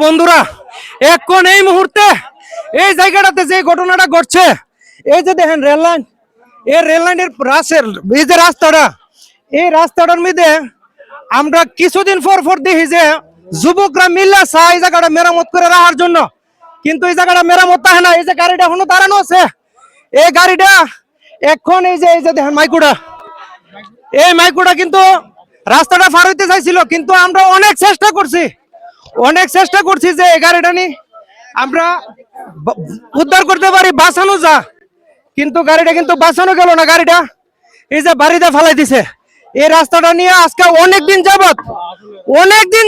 বন্ধুরা, এখন এই মুহূর্তে এই জায়গাটাতে যে ঘটনাটা ঘটছে, এই যে দেখেন রেল লাইন, এই রেল লাইনের রাস্তার এই যে রাস্তাটা, এই রাস্তাটার মধ্যে আমরা কিছুদিন পর দেখি যে যুবকরা মিলে চায় এই জায়গাটা মেরামত করে রাখার জন্য, কিন্তু এই জায়গাটা মেরামত হয় না। এই যে গাড়িটা এখনো দাঁড়ানো আছে, এই গাড়িটা এখন এই যে দেখেন মাইকুটা, এই মাইকুটা কিন্তু রাস্তাটা পার হইতে চাইছিল, কিন্তু আমরা অনেক চেষ্টা করছি যে এই গাড়িটা নিয়ে আমরা উদ্ধার করতে পারি, বাঁচানো যা, কিন্তু গাড়িটা কিন্তু বাঁচানো গেল না। গাড়িটা এই যে বাড়িতে ফালাই দিছে। এই রাস্তাটা নিয়ে আজকে অনেকদিন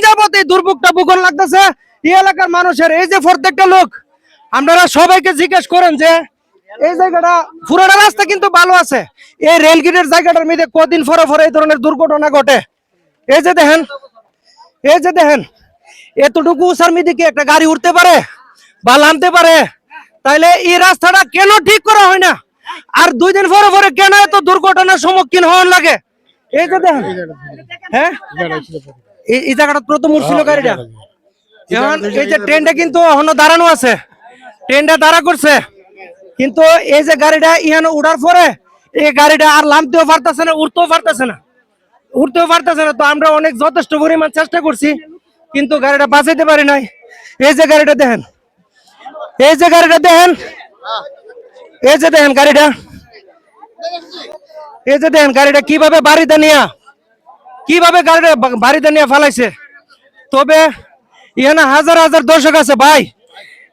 যাবত এই দুর্ভোগটা ভোগন লাগতেছে এই এলাকার মানুষের। এই যে প্রত্যেকটা লোক, আপনারা সবাইকে জিজ্ঞেস করেন যে এই জায়গাটা পুরোটা রাস্তা কিন্তু ভালো আছে, এই রেলগেটের জায়গাটার মধ্যে কদিন পরে এই ধরনের দুর্ঘটনা ঘটে। এই যে দেখেন এতটুকু উঁচার মধ্যে কি একটা গাড়ি উঠতে পারে বা নামতে পারে? তাইলে এই রাস্তাটা কেন ঠিক করা হয় না? আর 2 দিন পরে কেন এত দুর্ঘটনার সম্মুখীন হওয়ার লাগে? এই যে দেখেন, হ্যাঁ এই জায়গাটা প্রথম উঠছিল গাড়িটা, এখন এই যে ট্রেনটা কিন্তু এখনো দাঁড়ানো আছে, ট্রেনটা দাঁড়া করছে, কিন্তু এই যে গাড়িটা ইহানো উঠার পরে এই গাড়িটা আর নামতেও পারতেছে না, উঠতেও পারতেছে না। তো আমরা অনেক যথেষ্ট পরিমাণ চেষ্টা করছি, কিন্তু গাড়িটা বাঁচাইতে পারি নাই। এই যে গাড়িটা দেখেন, গাড়িটা কিভাবে বাড়িতে নিয়ে ফালাইছে। তবে এখানে হাজার দর্শক আছে ভাই।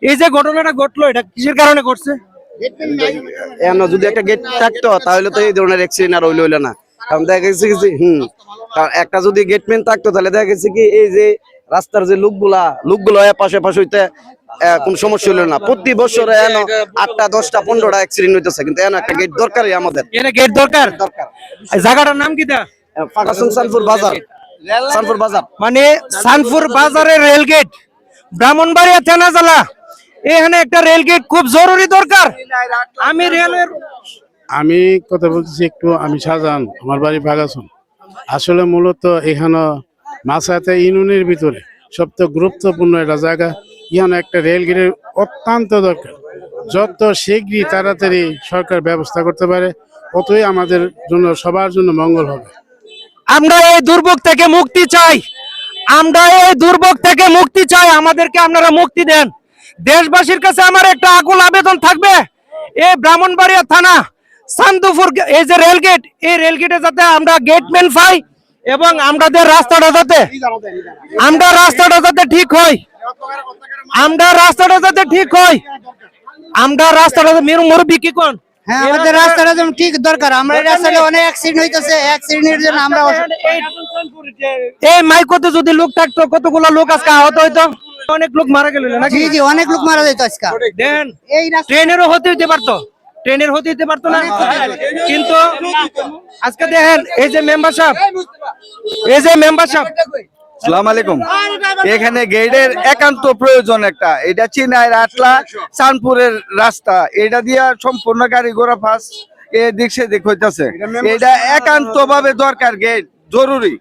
এই যে ঘটনাটা ঘটলো, এটা কিসের কারণে ঘটছে? যদি একটা গেট থাকতো তাহলে তো এই ধরনের অ্যাক্সিডেন্ট আর হইলো না। কারণ দেখা গেছে একটা যদি গেটম্যান থাকতো তাহলে দেখা গেছে কি এই যে রাস্তার যে লোকগুলো পাশে হইতে কোন সমস্যা হলো না। প্রতি বছর 8টা 10টা 15টা অ্যাক্সিডেন্ট হইতেছে, কিন্তু একটা গেট দরকারই আমাদের। গেট দরকার। জায়গাটার নাম কি? সানপুর বাজার মানে সানপুর বাজারের রেলগেট, ব্রাহ্মণবাড়িয়া থানা জেলা, এখানে একটা রেলগেট খুব জরুরি দরকার। আমি কথা বলতেছি একটু, আমি শাহজাহান, আমার বাড়ি বাগাসন। আসলে মূলত এখানে মাসাতে ইউনিয়নের ভিতরে সবচেয়ে গুরুত্বপূর্ণ একটা জায়গা, এখানে একটা রেলগেটের অত্যন্ত দরকার। যত শীঘ্রই তাড়াতাড়ি সরকার ব্যবস্থা করতে পারে ততই আমাদের জন্য, সবার জন্য মঙ্গল হবে। আমরা এই দুর্ভোগ থেকে মুক্তি চাই, আমাদেরকে আপনারা মুক্তি দেন। দেশবাসীর কাছে আমার একটা আকুল আবেদন থাকবে, এই ব্রাহ্মণবাড়িয়া থানা চান্দপুর এই যে রেলগেট, এই রেলগেটে যাতে আমরা গেটম্যান পাই, এবং আমাদের রাস্তাটা যাতে ঠিক হয়, মুরব্বি কি কোন? হ্যাঁ, আমাদের রাস্তাটা যেমন ঠিক দরকার। আমরা এই রাস্তাটা অনেক অ্যাক্সিডেন্ট হইতেছে, অ্যাক্সিডেন্টের জন্য আমরা এই মাইকোতে যদি লোক থাকতো, কতগুলো লোক আজকে আহত হইতো, অনেক লোক মারা গেল নাকি? জি, অনেক লোক মারা যেত আজকে। দেন ট্রেনেরও হতে পারতো না, কিন্তু আজকে দেখেন এই যে মেম্বার সাহেব, আসসালামু আলাইকুম। এখানে গেটের একান্ত প্রয়োজন একটা, এটা চিনাই আটলা চাঁদপুরের রাস্তা, এটা দিয়া সম্পূর্ণ গাড়ি ঘোড়া ফাঁস এদিক সেদিক হইতেছে। এটা একান্ত ভাবে দরকার, গেট জরুরি।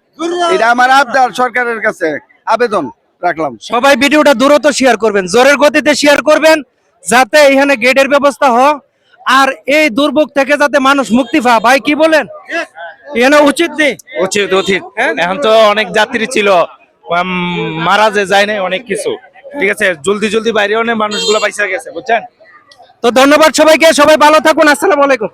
এটা আমার আবদার, সরকারের কাছে আবেদন রাখলাম। সবাই ভিডিওটা দ্রুত শেয়ার করবেন, জোরের গতিতে শেয়ার করবেন, যাতে এখানে গেটের ব্যবস্থা হয় আর এই দুর্ভোগ থেকে যাতে মানুষ মুক্তি পায়। ভাই কি বলেন? এখানে উচিত নেই? উচিত। এখন তো অনেক যাত্রী ছিল, মারা যায় না অনেক কিছু, ঠিক আছে, জলদি বাইরে অনেক মানুষগুলো পয়সা গেছে, বুঝছেন? তো ধন্যবাদ সবাইকে, সবাই ভালো থাকুন, আসসালামু আলাইকুম।